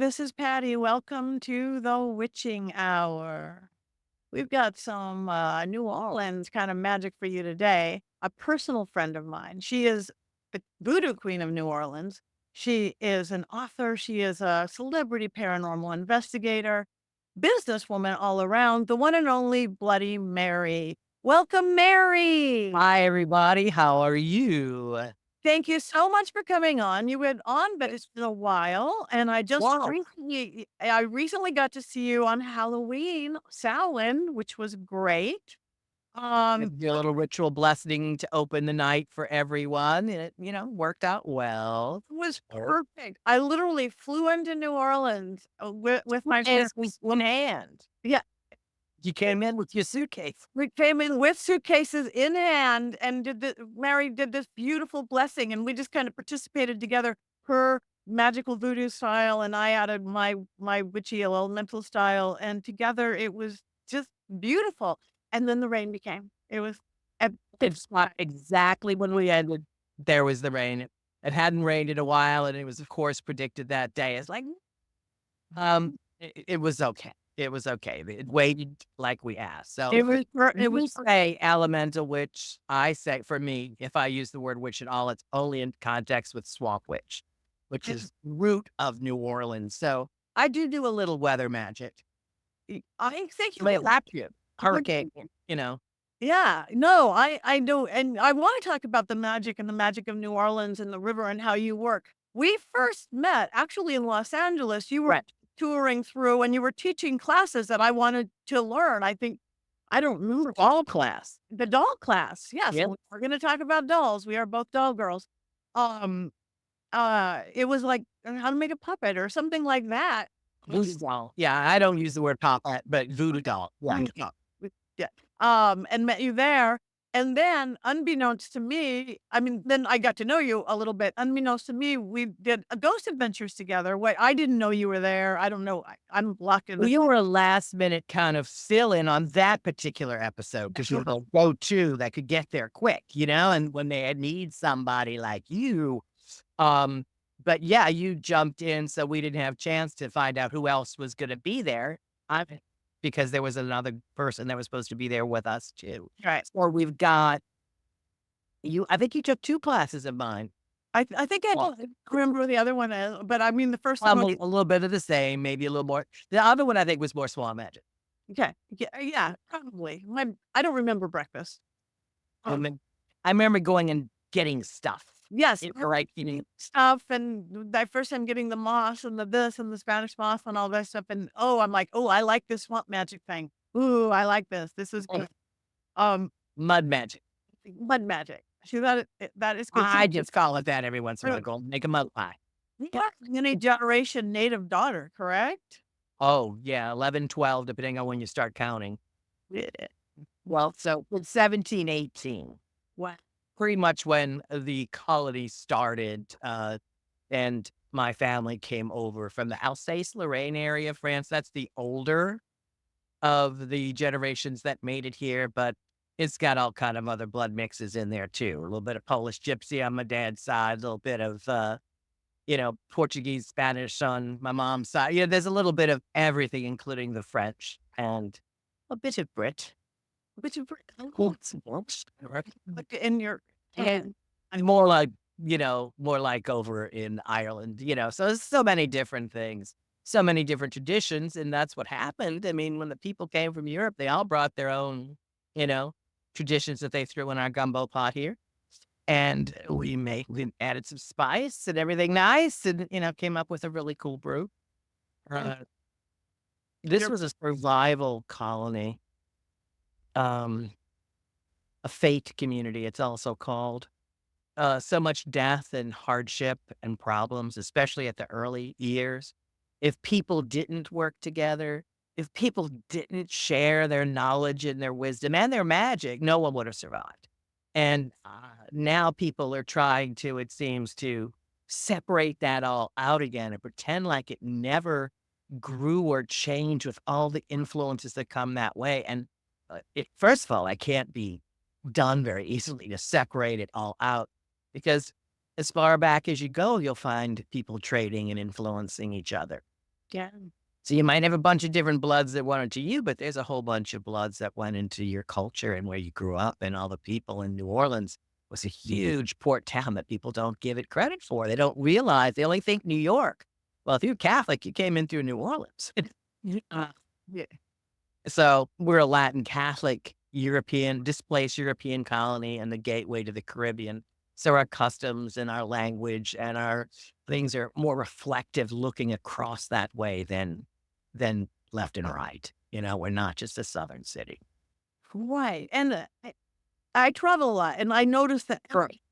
This is Patty. Welcome to the Witching Hour. We've got some New Orleans kind of magic for you today. A personal friend of mine. She is the Voodoo Queen of New Orleans. She is an author. She is a celebrity paranormal investigator, businesswoman all around, the one and only Bloody Mary. Welcome, Mary. Hi, everybody. How are you? Thank you so much for coming on. You went on, but it's been a while, and Wow. I recently got to see you on Halloween, Samhain, which was great. I Um, did a little ritual blessing to open the night for everyone, and it worked out well. it was Oh. perfect. I literally flew into New Orleans with my And sister. with one hand. Yeah, You came in with your suitcase. we came in with suitcases in hand and Mary did this beautiful blessing, and we just kind of participated together. Her magical voodoo style, and I added my witchy elemental style, and together it was just beautiful. And then the rain became. It was ep- It's not exactly when we ended. There was the rain. It hadn't rained in a while, and it was, of course, predicted that day. It's like, it was okay. It was okay. It waited like we asked. So it was you say elemental witch. I say, for me, if I use the word witch at all, it's only in context with swamp witch, which and is root of New Orleans. So I do a little weather magic. I think I mean, lap you, would hurricane, you know. yeah, no, I know, and I wanna talk about the magic of New Orleans and the river and how you work. We first met actually in Los Angeles. You were Right. touring through and you were teaching classes that I wanted to learn. I don't remember All class. the doll class. Yes, Yep. we're gonna talk about dolls. We are both doll girls. Um, it was like how to make a puppet or something like that. Voodoo doll. Yeah, I don't use the word pop, but voodoo doll. Yeah. Yeah. Yeah. And met you there. And then unbeknownst to me, I mean, then I got to know you a little bit. Unbeknownst to me, we did a ghost adventures together. Wait, I didn't know you were there. I don't know. I'm locked in Well, the you were a last minute kind of fill in on that particular episode because you're the go to that could get there quick, and when they need somebody like you. Um, but yeah, you jumped in, so we didn't have chance to find out who else was going to be there. I Because there was another person that was supposed to be there with us too. right. Or we've got you. I think you took two classes of mine. I think I Well, don't remember who the other one is, but I mean the first one was a little bit of the same, maybe a little more. The other one I think was more small magic. okay. Yeah, probably. I don't remember breakfast. I Um, mean, I remember going and getting stuff. yes, You're right. You stuff and that first time getting the moss and the this and the Spanish moss and all that stuff. And oh, I'm like, oh, I like this swamp magic thing. Ooh, I like this. This is good. Um, mud magic. mud magic. See that is good. I just call it that every once in a while. Really, Go make a mud pie. you are any generation native daughter, correct? Oh, yeah, 11, 12, depending on when you start counting. Yeah. Well, so in 1718, What? pretty much when the colony started, and my family came over from the Alsace-Lorraine area of France. That's the older of the generations that made it here, but it's got all kind of other blood mixes in there too. A little bit of Polish gypsy on my dad's side, a little bit of, Portuguese, Spanish on my mom's side. Yeah, there's a little bit of everything, including the French and a bit of Brit. Which of Cool. Works, right? like in your And more like, more like over in Ireland, so there's so many different things, so many different traditions. And that's what happened. I mean, when the people came from Europe, they all brought their own, you know, traditions that they threw in our gumbo pot here. And we added some spice and everything nice and, came up with a really cool brew. Uh, this your was a survival colony, um, a fate community, it's also called. So much death and hardship and problems, especially at the early years. If people didn't work together, if people didn't share their knowledge and their wisdom and their magic, no one would have survived. And now people are trying to, it seems, to separate that all out again and pretend like it never grew or changed with all the influences that come that way. And first of all, I can't be done very easily to separate it all out because as far back as you go, you'll find people trading and influencing each other. Yeah. So you might have a bunch of different bloods that went into you, but there's a whole bunch of bloods that went into your culture and where you grew up, and all the people in New Orleans was a huge port town that people don't give it credit for. They don't realize, they only think New York. Well, if you're Catholic, you came in through New Orleans. Uh, yeah. So we're a Latin Catholic European, displaced European colony and the gateway to the Caribbean. So our customs and our language and our things are more reflective looking across that way than left and right. We're not just a southern city. Right. And I travel a lot, and I notice that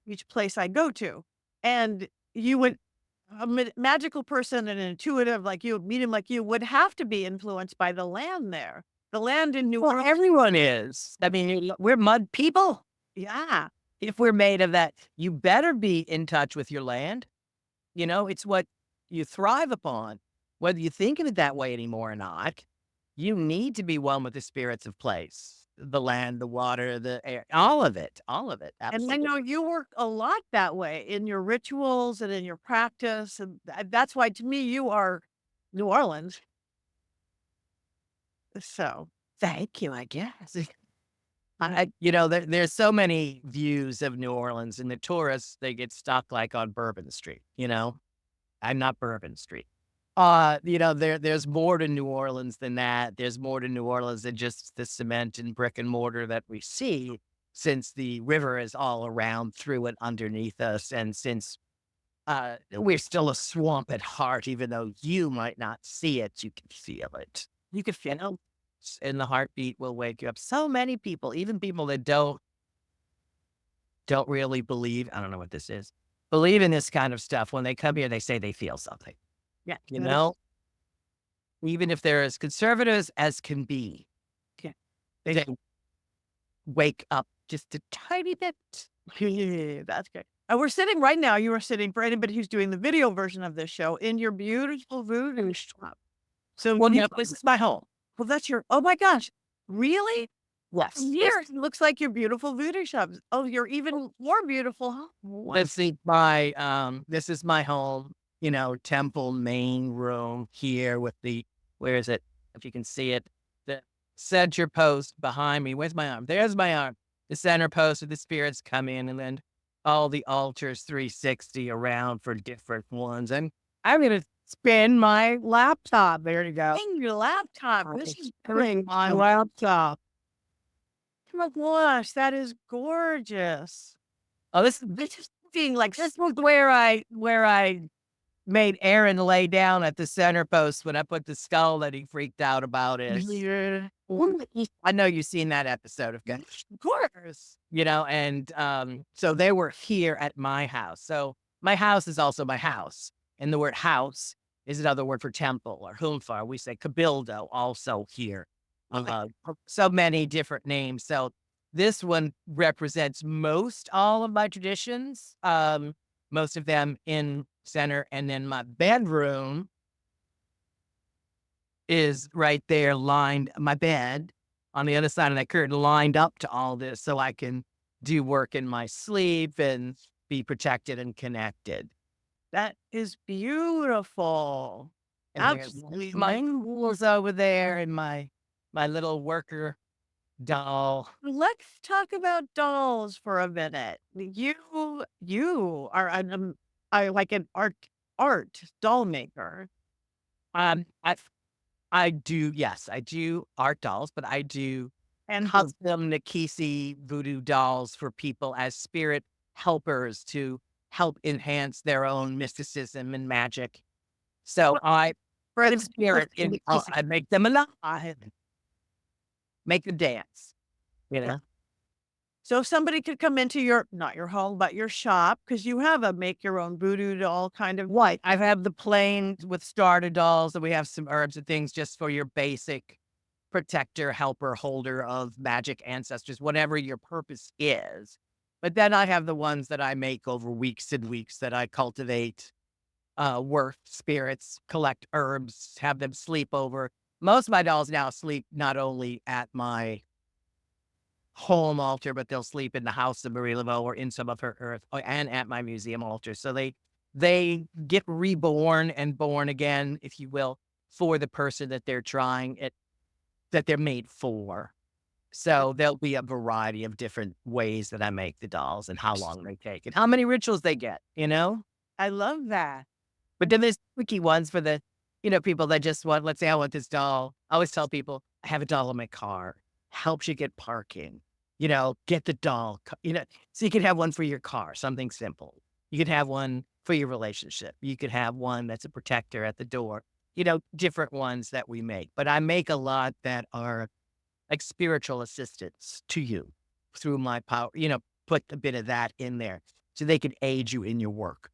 each place I go to, and you would magical person and an intuitive like you, medium like you, would have to be influenced by the land there. The land in New Well, Orleans. everyone is. I mean, we're mud people. Yeah. If we're made of that, you better be in touch with your land. It's what you thrive upon, whether you think of it that way anymore or not. You need to be one with the spirits of place, the land, the water, the air, all of it. And I Absolutely. know you work a lot that way in your rituals and in your practice, and that's why to me you are New Orleans. So, Thank you, I guess. There's so many views of New Orleans, and the tourists, they get stuck like on Bourbon Street. I'm not Bourbon Street. There's more to New Orleans than that. There's more to New Orleans than just the cement and brick and mortar that we see, since the river is all around, through and underneath us, and since we're still a swamp at heart, even though you might not see it, you can feel it. You can feel it, and the heartbeat will wake you up. So many people, even people that don't really believe, I don't know what this is, believe in this kind of stuff. When they come here, they say they feel something. yeah, You that is know, even if they're as conservative as can be, yeah. they wake up just a tiny bit. That's good. And we're sitting right now, you are sitting, for anybody who's doing the video version of this show, in your beautiful voodoo shop. So Well, you no, this is my home. well, that's your oh my gosh, really? Yes. Here, it looks like your beautiful voodoo shop. Oh, you're even more beautiful, huh? Let's see, this is my home, temple main room here with where is it? If you can see it, the center post behind me. Where's my arm? There's my arm. The center post where the spirits come in, and then all the altars 360 around for different ones. And I'm going to spin my laptop. There you go. Bring your laptop. This is Bring my laptop. oh my gosh, that is gorgeous. Oh, this is being like, this was where I made Aaron lay down at the center post when I put the skull that he freaked out about is. Yeah. I know you've seen that episode of Ghost. Of course. And so they were here at my house. So my house is also my house. And the word house is another word for temple or humfar. We say cabildo also here. So many different names. So this one represents most all of my traditions, most of them in center. And then my bedroom is right there my bed on the other side of that curtain lined up to all this so I can do work in my sleep and be protected and connected. That is beautiful. And there's my tools over there and my little worker doll. Let's talk about dolls for a minute. You are I like an art doll maker. Um, I I do, yes, I do art dolls, but I do And custom Nikisi voodoo dolls for people as spirit helpers to help enhance their own mysticism and magic. So I for put spirit in, I make them alive, make them dance, you know? so if somebody could come into your not your home, but your shop, because you have a make your own voodoo doll kind of What? I have the plain with starter dolls, and we have some herbs and things just for your basic protector, helper, holder of magic ancestors, whatever your purpose is. But then I have the ones that I make over weeks and weeks that I cultivate, work spirits, collect herbs, have them sleep over. Most of my dolls now sleep not only at my home altar, but they'll sleep in the house of Marie Laveau or in some of her earth and at my museum altar. So they get reborn and born again, if you will, for the person that they're trying it that they're made for. So there'll be a variety of different ways that I make the dolls and how long they take and how many rituals they get, you know? I love that. But then there's tricky ones for the, people that just want, let's say I want this doll. I always tell people, I have a doll in my car, helps you get parking, get the doll, so you could have one for your car, something simple. You could have one for your relationship. You could have one that's a protector at the door, different ones that we make. But I make a lot that are like spiritual assistants to you through my power, put a bit of that in there so they can aid you in your work.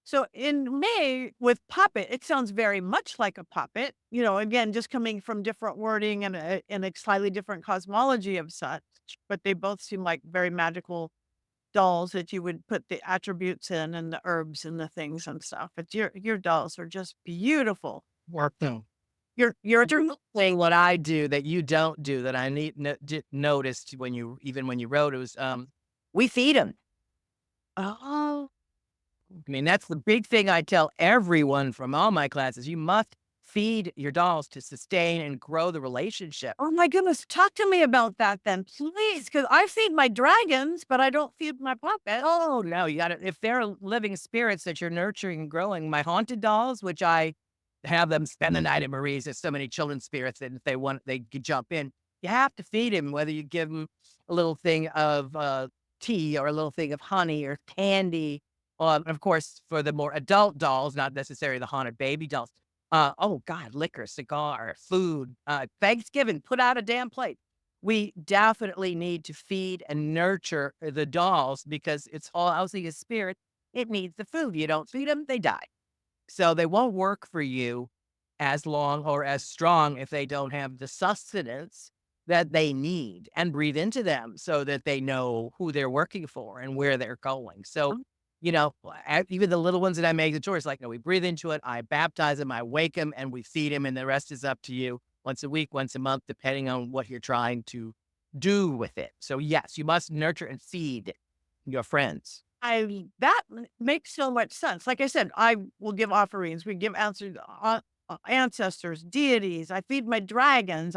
So in May with puppet, it sounds very much like a puppet. Again, just coming from different wording and a slightly different cosmology of such, but they both seem like very magical dolls that you would put the attributes in and the herbs and the things and stuff. But your dolls are just beautiful. Work them. You're Thing what I do that you don't do that I noticed when you wrote it was we feed them. oh I mean, that's the big thing I tell everyone from all my classes. You must feed your dolls to sustain and grow the relationship. oh my goodness, talk to me about that then, please, because I feed my dragons, but I don't feed my puppet. Oh no, you gotta if they're living spirits that you're nurturing and growing. My haunted dolls, which I have them spend the night at Marie's, there's so many children's spirits that if they want they could jump in. You have to feed him, whether you give him a little thing of tea or a little thing of honey or candy. Of course, for the more adult dolls, not necessarily the haunted baby dolls. Oh God, liquor, cigar, food, Thanksgiving, put out a damn plate. We definitely need to feed and nurture the dolls because it's all housing a spirit. It needs the food. You don't feed them, they die. So they won't work for you as long or as strong if they don't have the sustenance that they need and breathe into them so that they know who they're working for and where they're going. So, even the little ones that I make the choice, like, no, we breathe into it, I baptize them, I wake them, and we feed them, and the rest is up to you once a week, once a month, depending on what you're trying to do with it. So, yes, you must nurture and feed your friends. Makes so much sense. Like I said, I will give offerings. We give answers, ancestors, deities. I feed my dragons.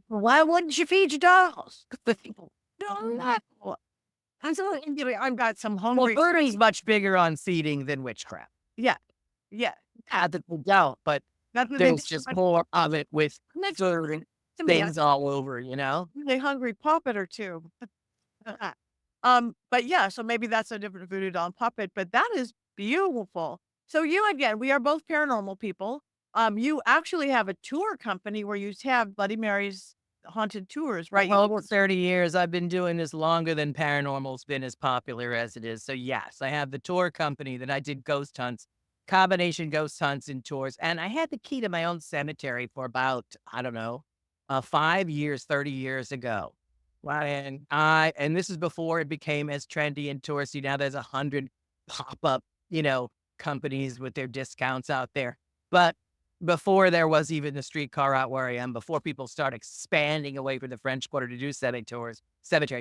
Why wouldn't you feed your dolls? The people don't know. I've got some Well, hungry. Voodoo's much bigger on feeding than witchcraft. Yeah, yeah. Not that we don't, but That's what they do. there's just more of it with Next certain to me, things all over. a hungry puppet or two. But yeah, so maybe that's a different voodoo doll puppet, but that is beautiful. So you again, we are both paranormal people. You actually have a tour company where you have Bloody Mary's haunted tours, right? Well, over 30 years, I've been doing this longer than paranormal's been as popular as it is. So, yes, I have the tour company that I did ghost hunts, combination ghost hunts and tours. And I had the key to my own cemetery for about, I don't know, 5 years, 30 years ago. Wow. And this is before it became as trendy and touristy. Now there's 100 pop up, companies with their discounts out there. But before there was even the streetcar out where I am, before people start expanding away from the French Quarter to do cemetery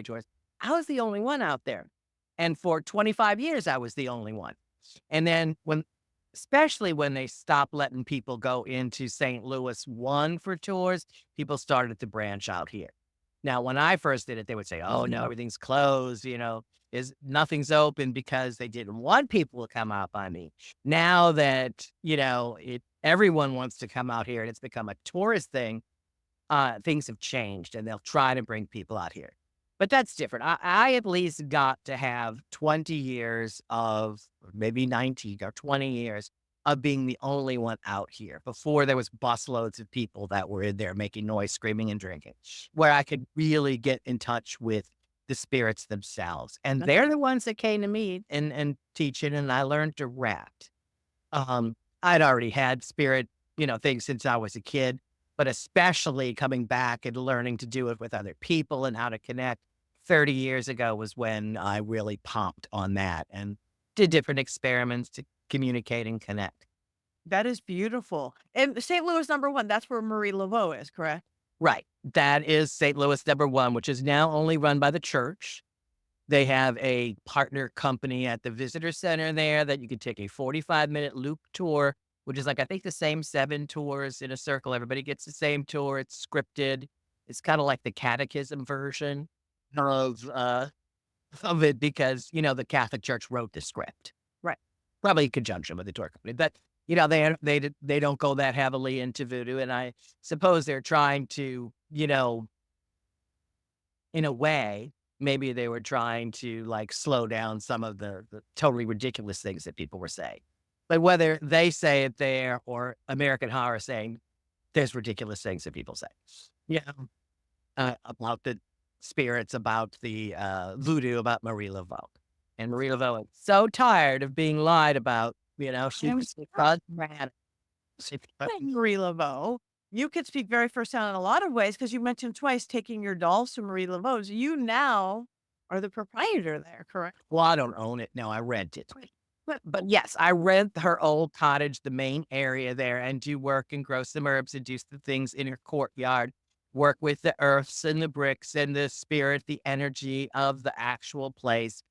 tours, I was the only one out there. And for 25 years, I was the only one. And then especially when they stopped letting people go into St. Louis one for tours, people started to branch out here. Now, when I first did it, they would say, oh no, everything's closed, nothing's open because they didn't want people to come out by me. Now that, everyone wants to come out here and it's become a tourist thing, things have changed and they'll try to bring people out here. But that's different. I at least got to have 20 years of, or maybe 19 or 20 years of being the only one out here before there was busloads of people that were in there making noise, screaming, and drinking, where I could really get in touch with the spirits themselves. And they're the ones that came to me and teach it, and I learned direct. I'd already had spirit, things since I was a kid, but especially coming back and learning to do it with other people and how to connect 30 years ago was when I really popped on that and did different experiments to communicate and connect. That is beautiful. And St. Louis #1, that's where Marie Laveau is, correct? Right. That is St. Louis #1, which is now only run by the church. They have a partner company at the visitor center there that you can take a 45-minute loop tour which is like, I think the same 7 tours in a circle. Everybody gets the same tour. It's scripted. It's kinda like the catechism version of, uh, of it because, the Catholic Church wrote the script. Right. Probably in conjunction with the tour company, but, they don't go that heavily into voodoo, and I suppose they're trying to, in a way, maybe they were trying to, like, slow down some of the totally ridiculous things that people were saying. But whether they say it there or American Horror saying there's ridiculous things that people say. Yeah. About the spirits, about the, voodoo, about Marie Laveau. And Marie Laveau is so tired of being lied about, she I'm was mad. She Marie Laveau. You could speak very firsthand in a lot of ways because you mentioned twice taking your dolls to Marie Laveau's. You now are the proprietor there, correct? well, I don't own it, no, I rent it. But yes, I rent her old cottage, the main area there, and do work and grow some herbs and do some things in her courtyard. Work with the earths and the bricks and the spirit, the energy of the actual place.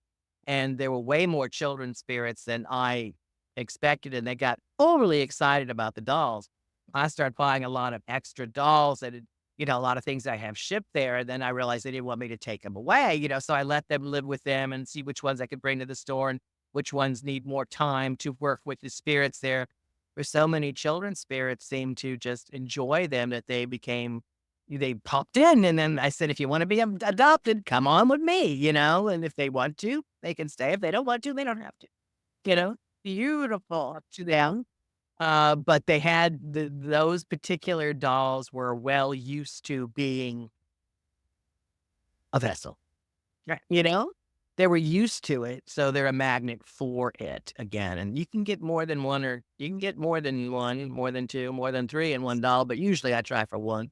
And there were way more children's spirits than I expected, and they got overly excited about the dolls. I started buying a lot of extra dolls and, a lot of things I have shipped there, and then I realized they didn't want me to take them away, so I let them live with them and see which ones I could bring to the store and which ones need more time to work with the spirits there. For so many children's spirits seem to just enjoy them that they popped in, and then I said, "If you wanna be adopted, come on with me," and if they want to, they can stay. If they don't want to, they don't have to, you know? Beautiful. Up to them. But they had those particular dolls were well used to being a vessel, Right. you know? They were used to it, so they're a magnet for it again, and you can get more than 1 or you can get more than 1, more than 2, more than 3 in 1 doll, but usually I try for 1.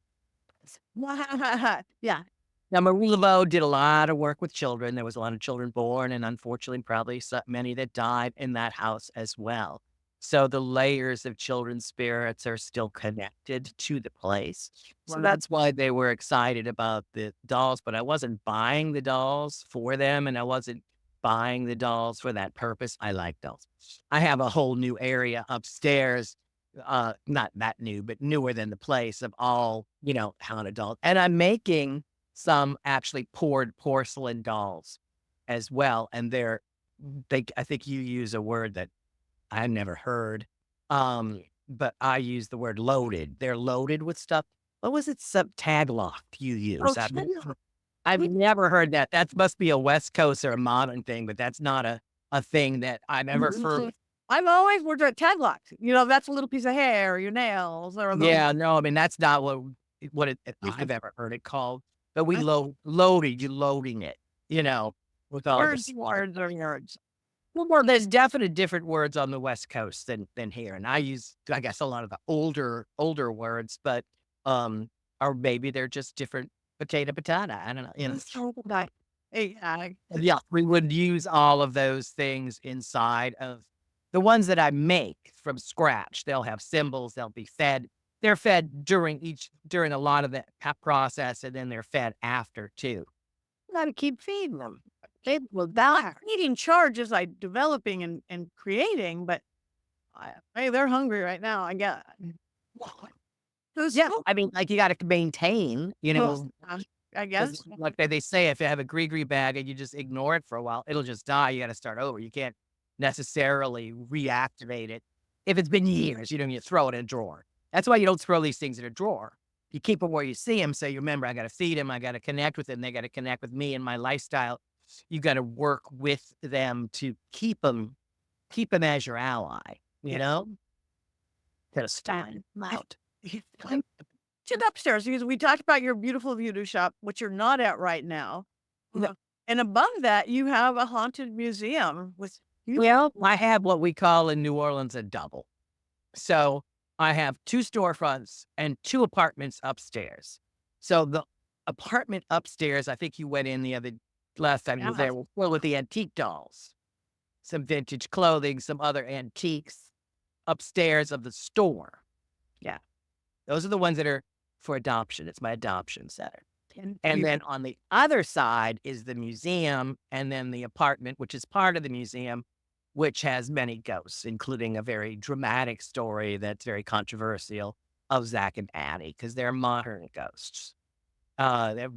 Yeah. Now, Marie Laveau did a lot of work with children. There was a lot of children born, and unfortunately, probably many that died in that house as well. So the layers of children's spirits are still connected to the place. So Wonderful. that's why they were excited about the dolls, but I wasn't buying the dolls for them, and I wasn't buying the dolls for that purpose. I like dolls. I have a whole new area upstairs, not that new, but newer than the place of all, haunted dolls. And I'm making some actually poured porcelain dolls as well, and I think you use a word that I never heard, but I use the word loaded. They're loaded with stuff. What was it? Some tag lock you use. I've never heard that. That must be a West Coast or a modern thing, but that's not a thing that I've ever heard. I've always worked at tag locks. That's a little piece of hair or your nails or a little Yeah, no, I mean, that's not what I've ever heard it called, but we uh, loaded, you loading it, with all the words, smart. words are words. Well, there's definite different words on the West Coast than here, and I use, I guess, a lot of the older words, but, or maybe they're just different patata, I don't know, So nice. Yeah. Yeah, we would use all of those things inside of the ones that I make from scratch. They'll have symbols, they'll be fed. They're fed during a lot of the process, and then they're fed after too. Gotta keep feeding them. They will die. Leading charge is like developing and creating, but hey, they're hungry right now. I get Yeah, I mean, like, you gotta maintain, I 'cause guess. like they say, if you have a gree bag and you just ignore it for a while, it'll just die, you gotta start over. You can't necessarily reactivate it. If it's been years, you throw it in a drawer. That's why you don't throw these things in a drawer. You keep them where you see them, so you remember, "I gotta feed them. I gotta connect with them, they gotta connect with me and my lifestyle." You gotta work with them to keep them as your ally, you Yes. know? Gotta stand 'em out. To the upstairs because we talked about your beautiful voodoo shop, which you're not at right now. No. And above that, you have a haunted museum with you. Well, I have what we call in New Orleans a double. So, I have 2 storefronts and 2 apartments upstairs. So, the apartment upstairs, I think you went in the other last time you were Yeah. there, were full with the antique dolls, some vintage clothing, some other antiques upstairs of the store. Yeah. Those are the ones that are for adoption. It's my adoption center. And then on the other side is the museum, and then the apartment, which is part of the museum, which has many ghosts, including a very dramatic story that's very controversial of Zach and Annie, because they're modern ghosts. They're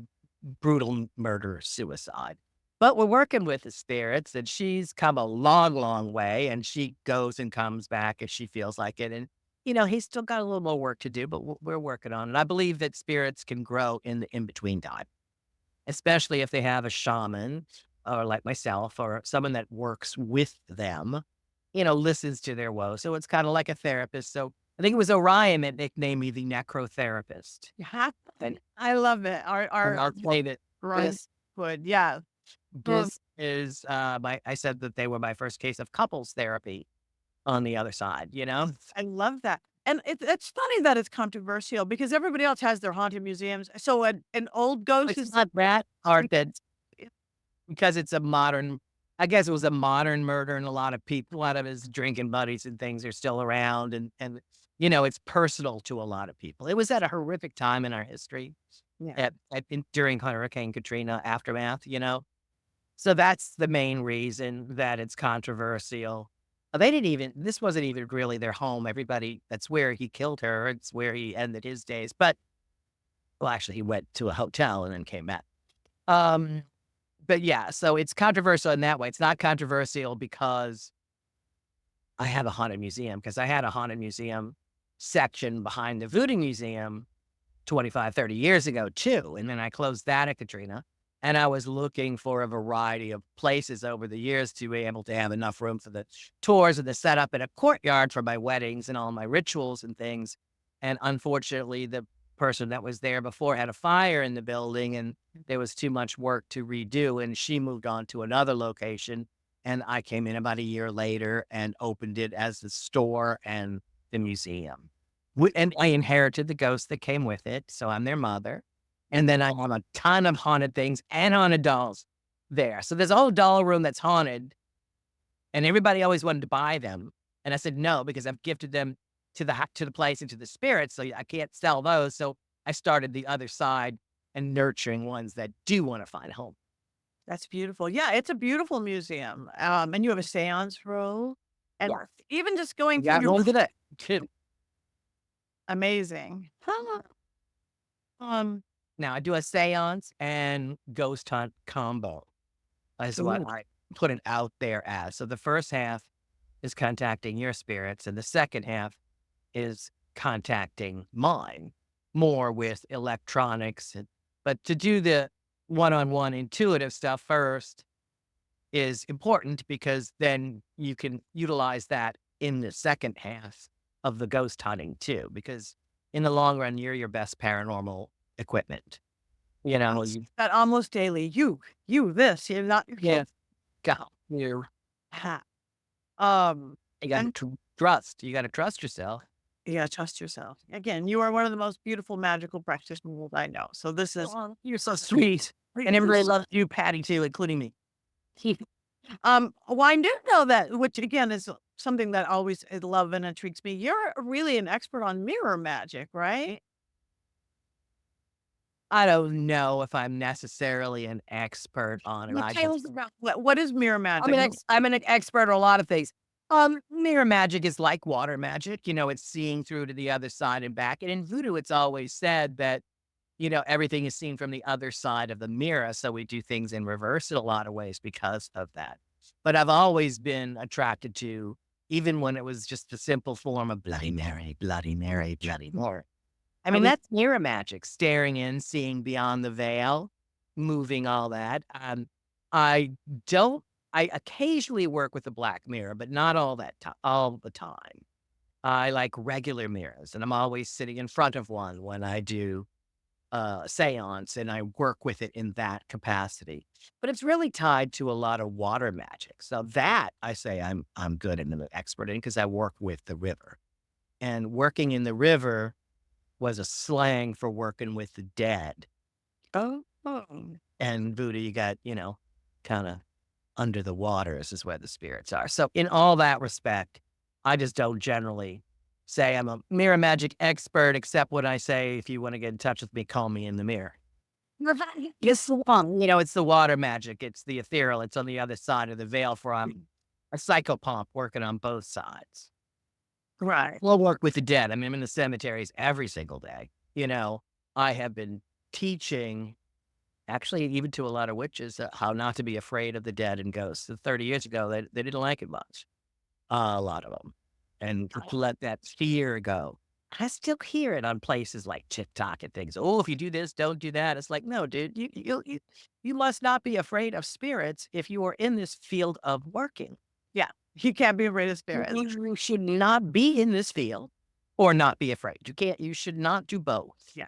brutal murder, suicide. But we're working with the spirits, and she's come a long, long way, and she goes and comes back as she feels like it. And, he's still got a little more work to do, but we're working on it. I believe that spirits can grow in the in between time, especially if they have a shaman or like myself or someone that works with them, listens to their woe. So it's kind of like a therapist. So I think it was Orion that nicknamed me the necrotherapist. Yeah. And, I love it. and Our I'll say that Ryan this would, yeah. Um, this is I said that they were my first case of couples therapy on the other side. I love that. And it's funny that it's controversial because everybody else has their haunted museums. So an old ghost It's is not that hard that because it's a modern I guess it was a modern murder and a lot of his drinking buddies and things are still around and it's personal to a lot of people. It was at a horrific time in our history yeah. during Hurricane Katrina aftermath. So that's the main reason that it's controversial. This wasn't even really their home. That's where he killed her. It's where he ended his days. Well, actually, he went to a hotel and then came back. Um, but yeah, so it's controversial in that way. It's not controversial because I have a haunted museum, because I had a haunted museum section behind the Voodoo Museum 25, 30 years ago too. And then I closed that at Katrina. And I was looking for a variety of places over the years to be able to have enough room for the tours and the setup in a courtyard for my weddings and all my rituals and things. And unfortunately, the person that was there before had a fire in the building and there was too much work to redo. And she moved on to another location. And I came in about a year later and opened it as the store and the museum. And I inherited the ghost that came with it. So I'm their mother. And then I have a ton of haunted things and haunted dolls there. So there's a whole doll room that's haunted, and everybody always wanted to buy them. And I said no, because I've gifted them to the place and to the spirits, so I can't sell those. So I started the other side and nurturing ones that do want to find a home. That's beautiful. Yeah, it's a beautiful museum. And you have a seance room. And Yeah, even just going through got your one today too. amazing. Um, Now I do a seance and ghost hunt combo is what ooh, I put it out there as. So the first half is contacting your spirits, and the second half is contacting mine more with electronics. But to do the one-on-one intuitive stuff first is important because then you can utilize that in the second half of the ghost hunting too, because in the long run, you're your best paranormal equipment. You, that almost daily. This, you're not your yeah, go. ha. Um, You got and to trust. You got to trust yourself. you gotta trust yourself. Again, you are one of the most beautiful magical practitioners I know. So this is Oh, you're so sweet. And everybody loves you, Patty, too, including me. well, I do know that, which again is something that always I love and intrigues me. You're really an expert on mirror magic, right? I don't know if I'm necessarily an expert on it. What tales about what is mirror magic? I'm an expert on a lot of things. Mirror magic is like water magic. It's seeing through to the other side and back. And in voodoo, it's always said that, everything is seen from the other side of the mirror. So we do things in reverse in a lot of ways because of that. But I've always been attracted to, even when it was just a simple form of Bloody Mary, Bloody Mary, Bloody Mary. I mean, that's mirror magic, staring in, seeing beyond the veil, moving all that. I don't I occasionally work with a black mirror, but not all the time. I like regular mirrors, and I'm always sitting in front of one when I do seance, and I work with it in that capacity. But it's really tied to a lot of water magic. So that I say I'm good and an expert in because I work with the river. And working in the river was a slang for working with the dead. Oh, And voodoo, you got, kind of under the waters is where the spirits are. So in all that respect, I just don't generally say I'm a mirror magic expert, except when I say, if you want to get in touch with me, call me in the mirror. It's the one, it's the water magic. It's the ethereal. It's on the other side of the veil from a psychopomp working on both sides. Right. We'll work with the dead. I mean, I'm in the cemeteries every single day. I have been teaching, actually, even to a lot of witches, how not to be afraid of the dead and ghosts. So 30 years ago, they didn't like it much, a lot of them, and to let that fear go. I still hear it on places like TikTok and things. Oh, if you do this, don't do that. It's like, no, dude, you must not be afraid of spirits if you are in this field of working. Yeah. You can't be afraid of spirits. You should not be in this field or not be afraid. You should not do both. Yeah.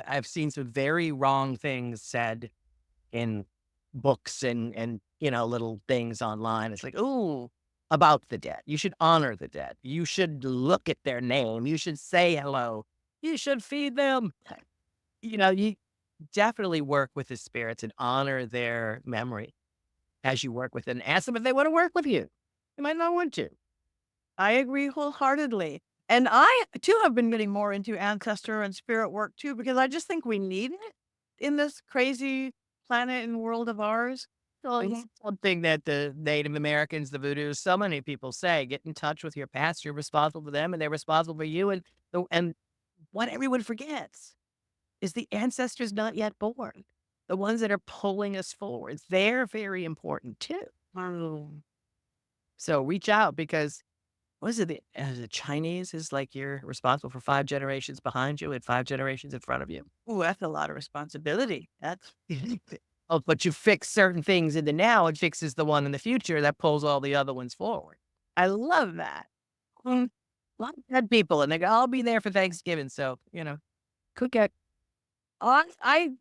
I've seen some very wrong things said in books and little things online. It's like, "Ooh, about the dead. You should honor the dead. You should look at their name. You should say hello. You should feed them." You definitely work with the spirits and honor their memory as you work with them. Ask them if they wanna work with you. They might not want to. I agree wholeheartedly. And I too have been getting more into ancestor and spirit work too, because I just think we need it in this crazy planet and world of ours. Well, it's Mhm. something that the Native Americans, the Voodoo, so many people say, get in touch with your past. You're responsible for them, and they're responsible for you. And what everyone forgets is the ancestors not yet born, the ones that are pulling us forward. They're very important too. Oh. So reach out because what is it? The Chinese is like you're responsible for 5 generations behind you and 5 generations in front of you. Ooh, that's a lot of responsibility. That's Oh, but you fix certain things in the now, it fixes the one in the future that pulls all the other ones forward. I love that. Mm, a lot of dead people, and they go, "I'll be there for Thanksgiving," so, cook it. I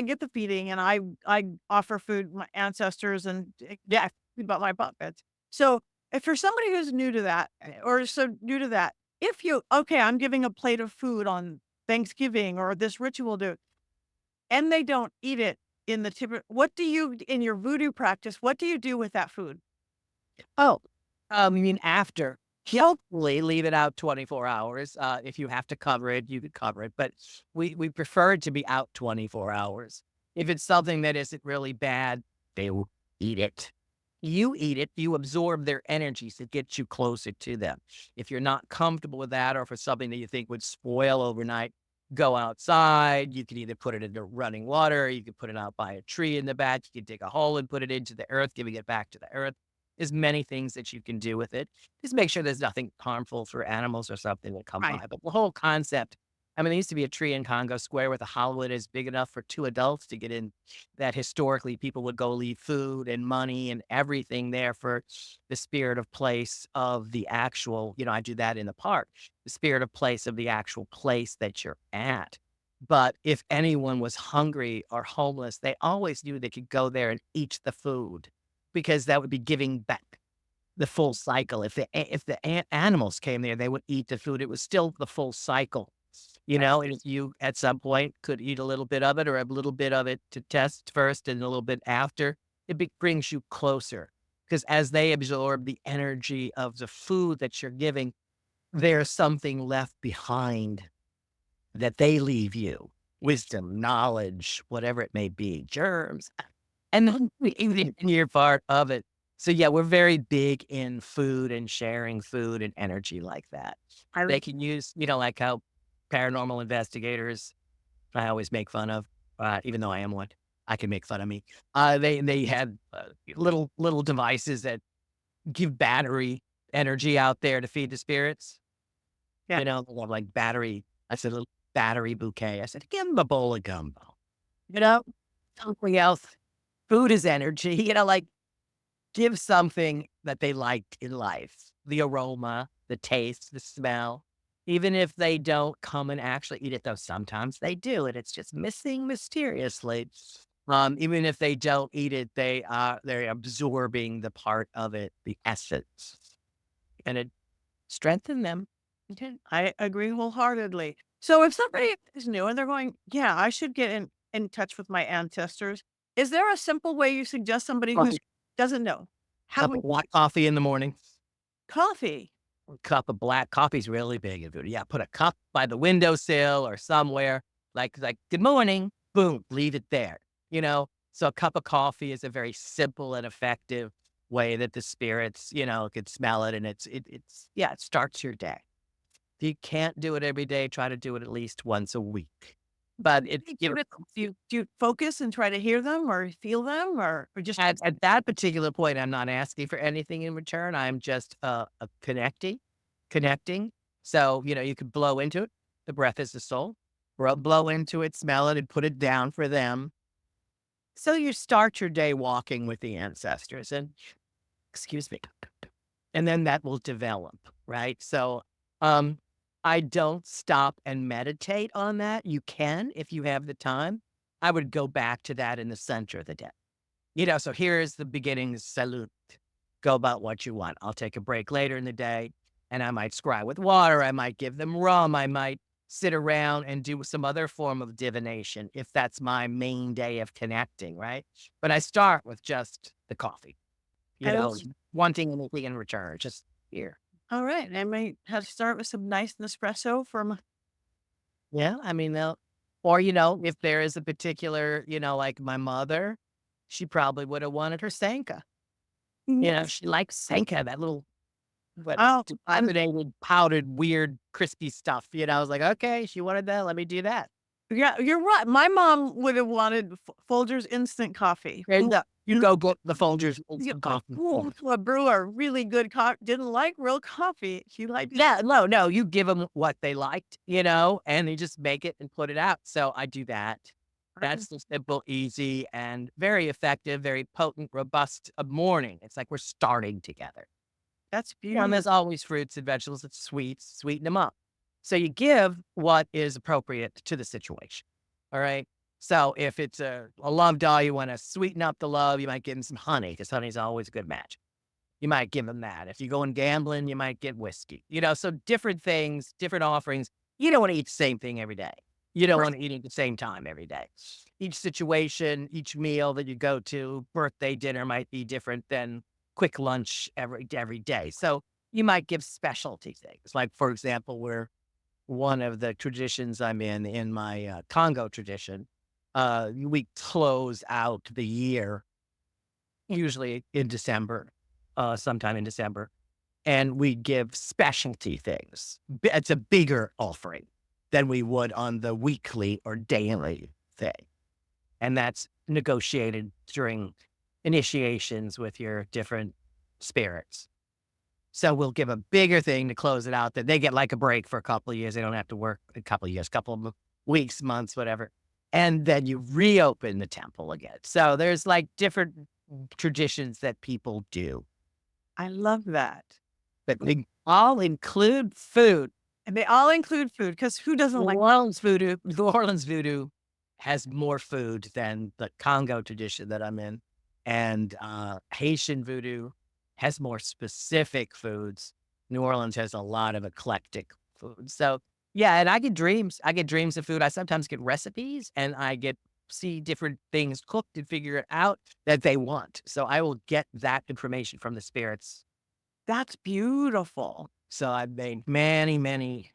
get the feeding and I offer food my ancestors and yeah, food about my puppets. So if you're somebody who's new to that or so new to that, if you okay, I'm giving a plate of food on Thanksgiving or this ritual do and they don't eat it in the typical what do you in your voodoo practice, what do you do with that food? Oh, you mean after. Hopefully, leave it out 24 hours. If you have to cover it, you could cover it, but we prefer it to be out 24 hours. If it's something that isn't really bad, they will eat it. You eat it, you absorb their energies, it gets you closer to them. If you're not comfortable with that, or for something that you think would spoil overnight, go outside. You can either put it into running water, you could put it out by a tree in the back, you could dig a hole and put it into the earth, giving it back to the earth. There's many things that you can do with it. Just make sure there's nothing harmful for animals or something that come Right. by. But the whole concept, I mean, there used to be a tree in Congo Square with a hollow that is big enough for 2 adults to get in, that historically people would go leave food and money and everything there for the spirit of place of the actual, I do that in the park, the spirit of place of the actual place that you're at. But if anyone was hungry or homeless, they always knew they could go there and eat the food because that would be giving back the full cycle. If the animals came there, they would eat the food. It was still the full cycle, and if you at some point could eat a little bit of it or a little bit of it to test first and a little bit after, brings you closer because as they absorb the energy of the food that you're giving, there's something left behind that they leave you. Wisdom, knowledge, whatever it may be, germs, and then you're part of it. So, yeah, we're very big in food and sharing food and energy like that. I They can use, like how paranormal investigators, I always make fun of, even though I am one, I can make fun of me. They had little devices that give battery energy out there to feed the spirits. yeah. They have like battery. I said, a little battery bouquet. I said, give them a bowl of gumbo. You know, something else. Food is energy. Like give something that they liked in life, the aroma, the taste, the smell. Even if they don't come and actually eat it, though sometimes they do, and it's just missing mysteriously. Even if they don't eat it, they're absorbing the part of it, the essence, and it strengthen them. Okay, I agree wholeheartedly. So if somebody is new and they're going, yeah, I should get in touch with my ancestors, is there a simple way you suggest somebody who Coffee, doesn't know? How cup would of black coffee in the morning. coffee? A cup of black coffee's really big in Voodoo. Yeah, put a cup by the windowsill or somewhere, like, "Good morning," boom, leave it there, So a cup of coffee is a very simple and effective. way that the spirits, could smell it, and yeah, it starts your day. If you can't do it every day, try to do it at least once a week. But it's, Do you focus and try to hear them or feel them or just at that particular point, I'm not asking for anything in return. I'm just, connecting. So, you could blow into it. The breath is the soul. Blow into it, smell it, and put it down for them. So you start your day walking with the ancestors and excuse me. And then that will develop, right? So, um, I don't stop and meditate on that. You can if you have the time. I would go back to that in the center of the day. So here's the beginning salute. Go about what you want. I'll take a break later in the day and I might scry with water. I might give them rum. I might sit around and do some other form of divination if that's my main day of connecting, right? But I start with just the coffee, you I know, wanting anything in return, just here. all right, I might have to start with some nice Nespresso from Yeah, I mean, they'll or, if there is a particular, like my mother, she probably would have wanted her Sanka. She likes Sanka, that little what oh, and laminated, powdered, weird, crispy stuff, I was like, "Okay, she wanted that, let me do that." yeah, you're right. My mom would have wanted Folgers instant coffee. And, you Mm, go get the Folgers yeah, instant coffee. a brewer, really good didn't like real coffee. She liked Yeah, no, you give them what they liked, and they just make it and put it out, so I do that. That's the simple, easy, and very effective, very potent, robust, morning. It's like we're starting together. That's And beautiful. there's always fruits and vegetables, it's sweets, sweeten them up. So you give what is appropriate to the situation, all right? So if it's a love doll, you wanna sweeten up the love, you might give give 'em some honey because honey's always a good match. You might give them that. If you're going gambling, you might get whiskey. So different things, different offerings. You don't wanna eat the same thing every day. You don't wanna eat at the same time every day. Each situation, each meal that you go to, birthday dinner might be different than quick lunch every day. So you might give specialty things. Like, for example, where one of the traditions I'm in my, Congo tradition, we close out the year usually in December, sometime in December, and we give specialty things. It's a bigger offering than we would on the weekly or daily thing. And that's negotiated during initiations with your different spirits. So we'll give a bigger thing to close it out that they get like a break for a couple of years. They don't have to work a couple of years, couple of weeks, months, whatever. And then you reopen the temple again. So there's like different traditions that people do, I love that. but they all include food. And they all include food because who doesn't like New Orleans voodoo has more food than the Congo tradition that I'm in, and, Haitian voodoo has more specific foods. New Orleans has a lot of eclectic food. So, yeah, and I get dreams. I get dreams of food. I sometimes get recipes, and I get see different things cooked and figure it out that they want. So I will get that information from the spirits. that's beautiful. So I've made many, many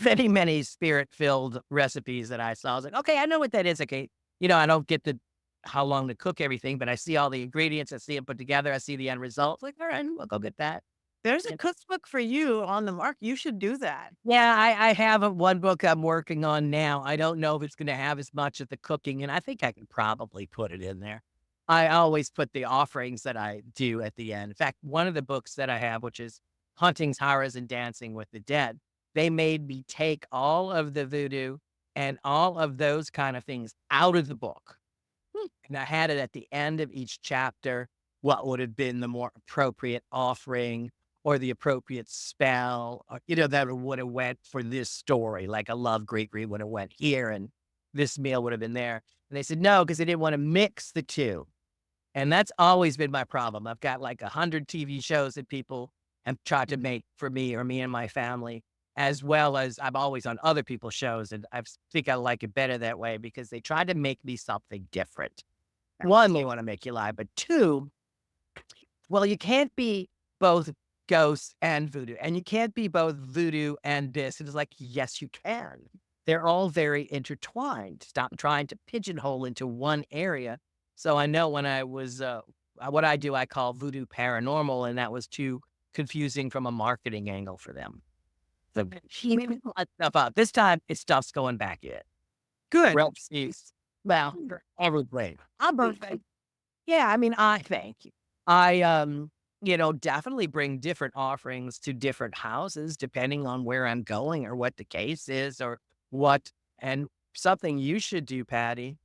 many, many spirit-filled recipes that I saw. I was like, "Okay, I know what that is." Okay. I don't get the how long to cook everything, but I see all the ingredients, I see them put together, I see the end result. Like, "All right, we'll go get that." There's a And cookbook for you on the mark. You should do that. yeah, I have one book I'm working on now. I don't know if it's gonna have as much of the cooking, and I think I can probably put it in there. I always put the offerings that I do at the end. In fact, one of the books that I have, which is Huntings, Horrors, and Dancing with the Dead, they made me take all of the voodoo and all of those kind of things out of the book. And I had it at the end of each chapter, what would have been the more appropriate offering or the appropriate spell, or, that would have went for this story. Like a love Gregory would have went here and this meal would have been there. And they said, no, because they didn't want to mix the two. And that's always been my problem. I've got like 100 TV shows that people have tried to make for me or me and my family, as well as I'm always on other people's shows. And think I like it better that way because they try to make me something different. One, they want to make you lie, but two, well, you can't be both ghosts and voodoo, and you can't be both voodoo and this. And it's like, yes, you can. They're all very intertwined. Stop trying to pigeonhole into one area. So I know when I was what I do, I call voodoo paranormal, and that was too confusing from a marketing angle for them. So she made me pull that stuff out. This time, it's stuff's going back in. Good. Recipes, well, everything. I'm perfect. Yeah, I mean, I thank you. I, definitely bring different offerings to different houses depending on where I'm going or what the case is or what. And something you should do, Patty,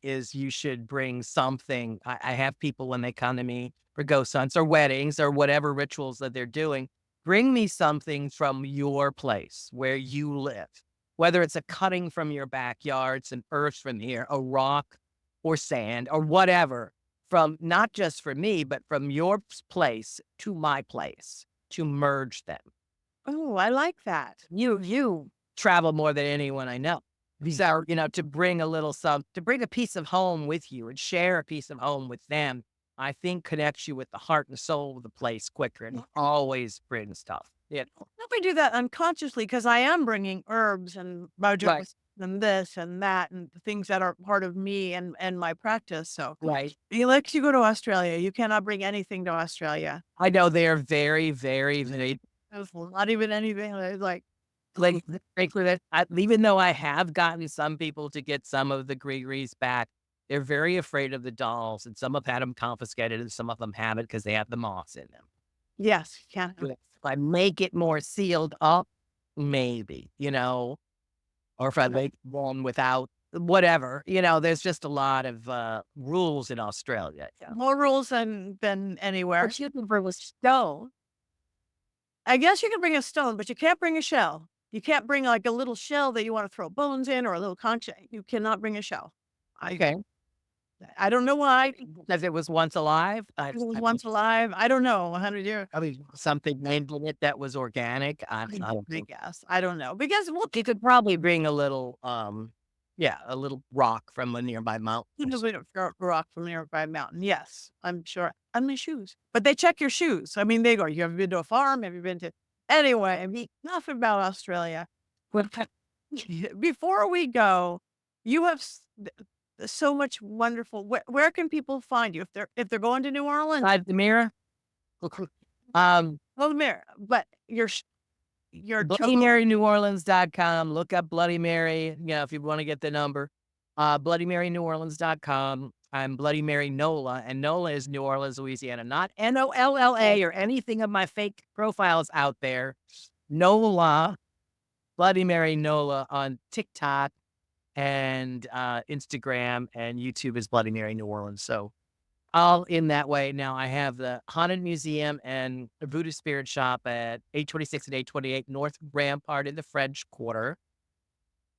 is you should bring something. I have people when they come to me for ghost hunts or weddings or whatever rituals that they're doing, bring me something from your place where you live, whether it's a cutting from your backyard, some earth from here, a rock or sand or whatever, from not just for me, but from your place to my place to merge them. Oh, I like that. You travel more than anyone I know. So, to bring a little to bring a piece of home with you and share a piece of home with them, I think connects you with the heart and soul of the place quicker and always brings stuff. Yeah. Probably do that unconsciously because I am bringing herbs and Right. mojo and this and that and the things that are part of me and my practice. So Right. he lets you go to Australia. You cannot bring anything to Australia. I know they're very, very, very There's not even anything. It's like, like frankly, that even though I have gotten some people to get some of the Gregory's back, they're very afraid of the dolls, and some have had them confiscated, and some of them haven't because they have the moths in them. yes, you can't. If I make it more sealed up, maybe, or if I make one without whatever, there's just a lot of rules in Australia. Yeah. More rules than anywhere. But you can bring a stone. I guess you can bring a stone, but you can't bring a shell. You can't bring like a little shell that you want to throw bones in or a little conch. You cannot bring a shell. Okay. I don't know why. Because it was once alive. It was once alive. I don't know. 100 years. I mean, something named in it that was organic. I don't I think guess. I don't know. Because well, you could probably bring a little, yeah, a little rock from a nearby mountain. usually don't throw a rock from a nearby mountain. Yes, I'm sure. And my shoes. But they check your shoes. I mean, they go, you ever been to a farm? Have you been to anyway, I mean, enough about Australia. Well, before we go, you have so much wonderful where can people find you if they're going to New Orleans? Inside the mirror. Um, Well, the mirror, but your BloodyMaryNewOrleans.com. Look up Bloody Mary, if you wanna get the number. BloodyMaryNewOrleans.com. I'm Bloody Mary Nola, and Nola is New Orleans, Louisiana, not Nolla or anything of my fake profiles out there. Nola, Bloody Mary Nola on TikTok and, Instagram, and YouTube is Bloody Mary New Orleans, so all in that way. Now I have the Haunted Museum and a Voodoo Spirit Shop at 826 and 828 North Rampart in the French Quarter.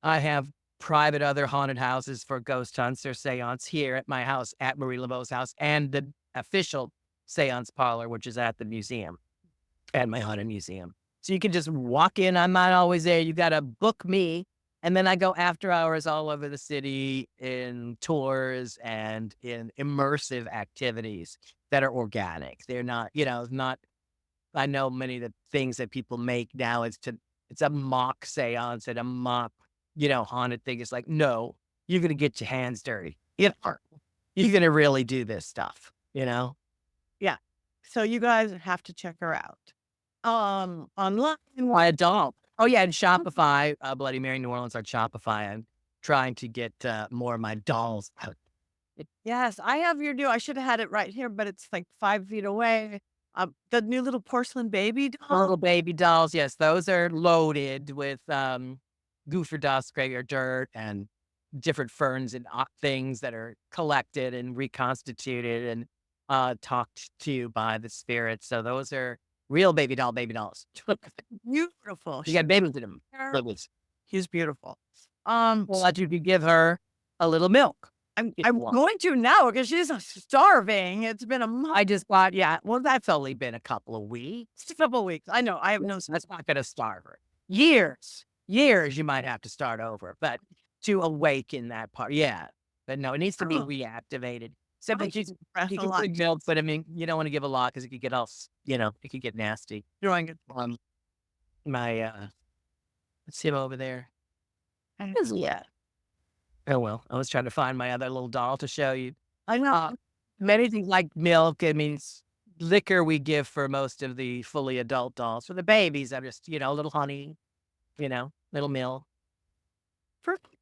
I have private other haunted houses for ghost hunts or seance here at my house, at Marie Laveau's house, and the official seance parlor, which is at the museum, at my haunted museum. So you can just walk in. I'm not always there. You got to book me. And then I go after hours all over the city in tours and in immersive activities that are organic. They're not, not, I know many of the things that people make now is it's a mock seance and a mock, haunted thing. It's like, no, you're going to get your hands dirty. You're going to really do this stuff. yeah. So you guys have to check her out. Online. Why a doll? Oh, yeah, and Shopify, Bloody Mary New Orleans on Shopify. I'm trying to get more of my dolls out. Yes, I have your new. I should have had it right here, but it's like 5 feet away. The new little porcelain baby doll. Little baby dolls, yes, those are loaded with goofer dust, graveyard dirt, and different ferns and things that are collected and reconstituted and talked to by the spirits. So those are real baby dolls. Beautiful. You got babies in them. Sure. Babies. He's beautiful. Well, you could give her a little milk. I'm going to now because she's starving. It's been a month. I just thought, yeah, well, that's only been a couple of weeks. It's a couple of weeks. I know. I have no. That's not going to starve her. Years, you might have to start over, but to awaken that part, yeah. But no, it needs to be reactivated. So, but you can put milk, but I mean, you don't want to give a lot because it could get all, it could get nasty. Doing it. My, let's see him over there. Yeah. Oh, well, I was trying to find my other little doll to show you. I know. anything like milk, I mean, liquor we give for most of the fully adult dolls. For the babies, I'm just, a little honey, little milk. Perfect.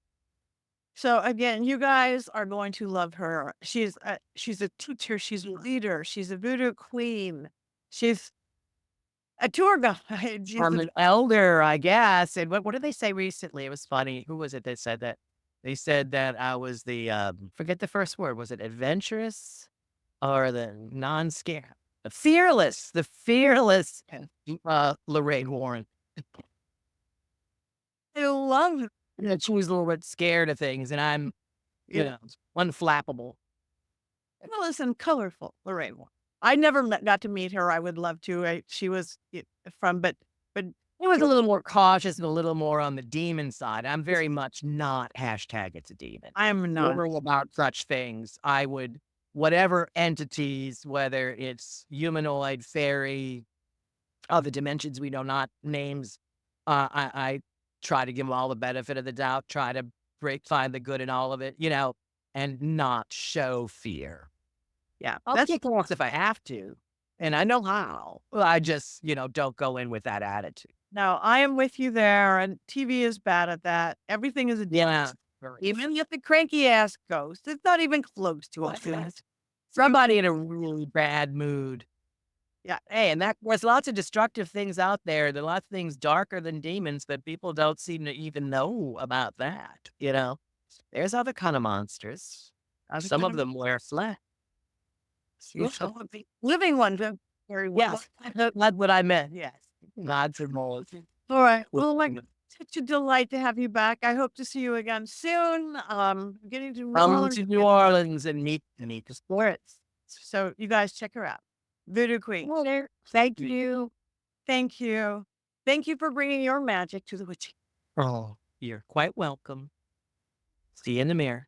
So again, you guys are going to love her. She's a teacher, she's a leader, she's a voodoo queen, she's a tour guide. She's I'm a an elder, I guess. And what did they say recently? It was funny. Who was it that said that? They said that I was the forget the first word. Was it adventurous or the non-scare? The fearless Lorraine Warren. I love it. She was a little bit scared of things, and I'm, you Yeah. know, unflappable. Well, listen, colorful, Lorraine Warren. I never got to meet her. I would love to. She was from, but I was a little more cautious and a little more on the demon side. I'm very much not hashtag it's a demon. I'm not. Liberal about such things. I would whatever entities, whether it's humanoid, fairy, other dimensions we know not names, I try to give them all the benefit of the doubt, try to find the good in all of it, and not show fear. Yeah, I'll that's kick rocks if I have to, and I know how. Well, I just, don't go in with that attitude. no. I am with you there, and TV is bad at that. Everything is a Yeah. even if the cranky ass ghost, it's not even close to us. Somebody in a really bad mood. Yeah, Hey, and there's lots of destructive things out there. There are lots of things darker than demons, but people don't seem to even know about that. There's other kind of monsters. other Some kind of of them wear flesh. some of the living ones are very well. Yes, that's what I meant. Yes, gods and moles. All right. Well, like such a delight to have you back. I hope to see you again soon. Getting to New Come Orleans, to New Orleans and meet the spirits. so you guys check her out. Voodoo Queen. Well, there. Thank you. Thank you. Thank you for bringing your magic to the witching. Oh, you're quite welcome. See you in the mirror.